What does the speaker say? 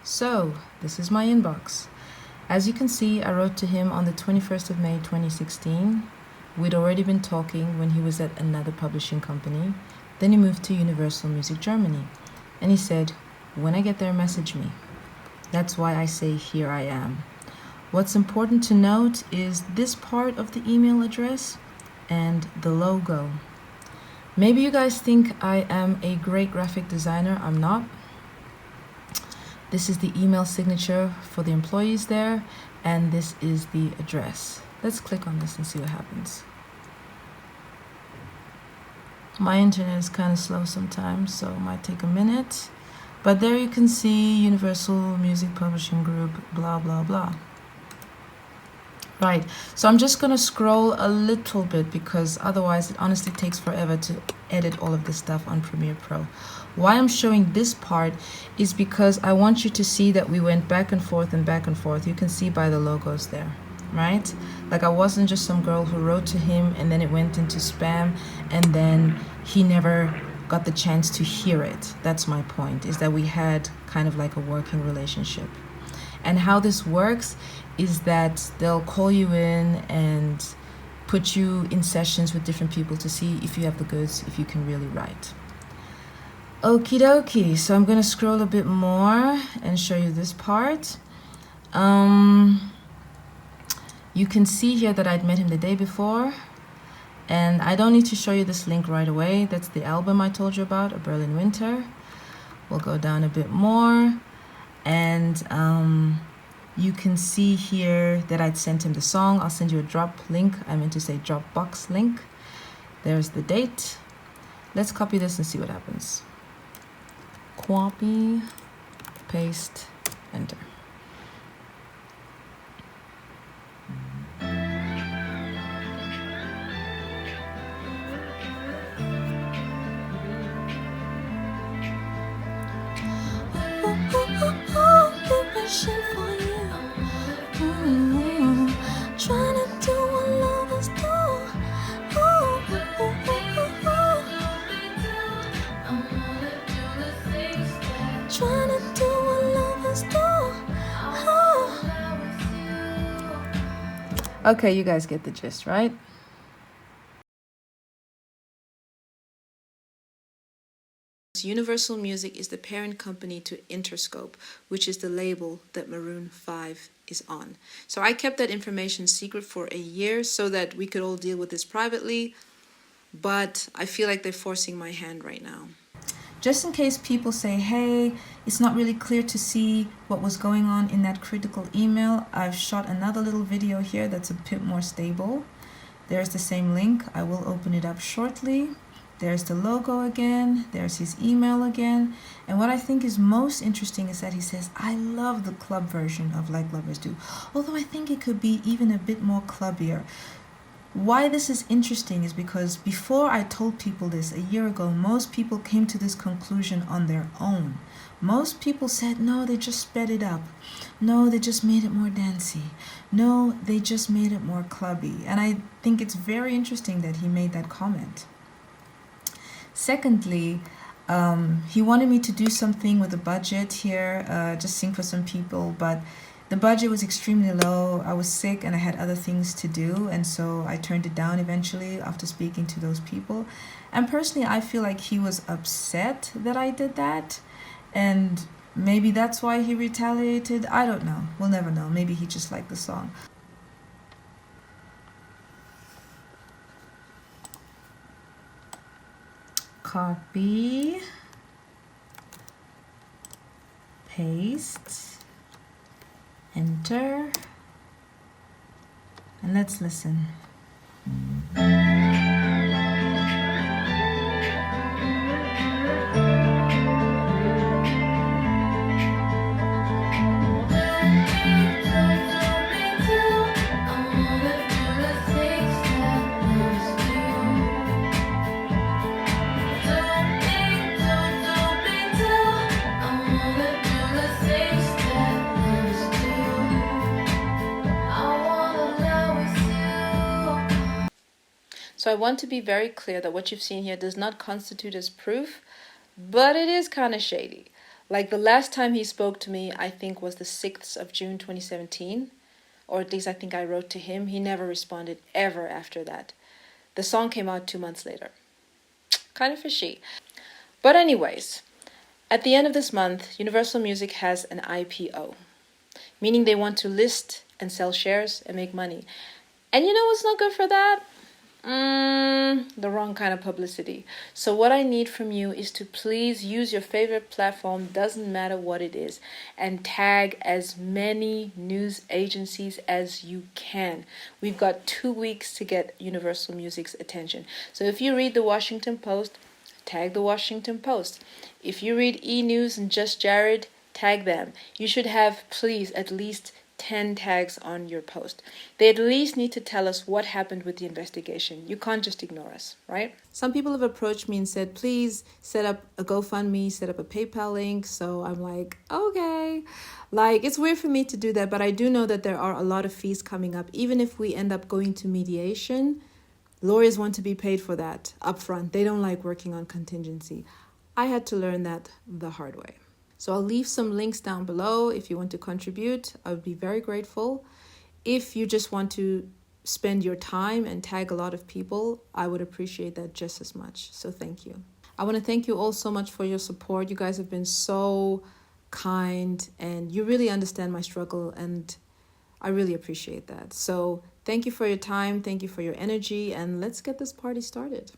So, this is my inbox. As you can see, I wrote to him on the 21st of May 2016. We'd already been talking when he was at another publishing company. Then he moved to Universal Music Germany. And he said, when I get there, message me. That's why I say here I am. What's important to note is this part of the email address and the logo. Maybe you guys think I am a great graphic designer. I'm not. This is the email signature for the employees there, and this is the address. Let's click on this and see what happens. My internet is kind of slow sometimes, so it might take a minute. But there you can see Universal Music Publishing Group, blah, blah, blah. Right, so I'm just gonna scroll a little bit because otherwise it honestly takes forever to edit all of this stuff on Premiere Pro. Why I'm showing this part is because I want you to see that we went back and forth and back and forth. You can see by the logos there, right? Like I wasn't just some girl who wrote to him and then it went into spam and then he never got the chance to hear it. That's my point, is that we had kind of like a working relationship. And how this works is that they'll call you in and put you in sessions with different people to see if you have the goods, if you can really write. Okie dokie, so I'm gonna scroll a bit more and show you this part. You can see here that I'd met him the day before, and I don't need to show you this link right away. That's the album I told you about, A Berlin Winter. We'll go down a bit more, and you can see here that I'd sent him the song. I'll send you a drop link. I meant to say Dropbox link. There's the date. Let's copy this and see what happens. Copy, paste, enter. Okay, you guys get the gist, right? Universal Music is the parent company to Interscope, which is the label that Maroon 5 is on. So I kept that information secret for a year so that we could all deal with this privately, but I feel like they're forcing my hand right now. Just in case people say, hey, it's not really clear to see what was going on in that critical email, I've shot another little video here that's a bit more stable. There's the same link. I will open it up shortly. There's the logo again. There's his email again. And what I think is most interesting is that he says, I love the club version of Like Lovers Do, although I think it could be even a bit more clubbier. Why this is interesting is because before I told people this a year ago, most people came to this conclusion on their own. Most people said, no, they just sped it up. No, they just made it more dancey. No, they just made it more clubby. And I think it's very interesting that he made that comment. Secondly, he wanted me to do something with a budget here, just sing for some people, but the budget was extremely low. I was sick and I had other things to do, and so I turned it down eventually after speaking to those people. And personally, I feel like he was upset that I did that, and maybe that's why he retaliated. I don't know. We'll never know. Maybe he just liked the song. Copy, paste, enter, and let's listen. So I want to be very clear that what you've seen here does not constitute as proof, but it is kind of shady. Like the last time he spoke to me, I think was the 6th of June 2017, or at least I think I wrote to him. He never responded ever after that. The song came out 2 months later. Kind of fishy. But anyways, at the end of this month, Universal Music has an IPO, meaning they want to list and sell shares and make money. And you know what's not good for that? The wrong kind of publicity. So what I need from you is to please use your favorite platform, doesn't matter what it is, and tag as many news agencies as you can. We've got 2 weeks to get Universal Music's attention. So if you read the Washington Post, tag the Washington Post. If you read E! News and Just Jared, tag them. You should have, please, at least 10 tags on your post. They at least need to tell us what happened with the investigation. You can't just ignore us, right? Some people have approached me and said, please set up a GoFundMe, set up a PayPal link. So I'm like, okay. Like, it's weird for me to do that, but I do know that there are a lot of fees coming up. Even if we end up going to mediation, lawyers want to be paid for that upfront. They don't like working on contingency. I had to learn that the hard way. So I'll leave some links down below if you want to contribute. I would be very grateful. If you just want to spend your time and tag a lot of people, I would appreciate that just as much. So thank you. I want to thank you all so much for your support. You guys have been so kind and you really understand my struggle, and I really appreciate that. So thank you for your time. Thank you for your energy, and let's get this party started.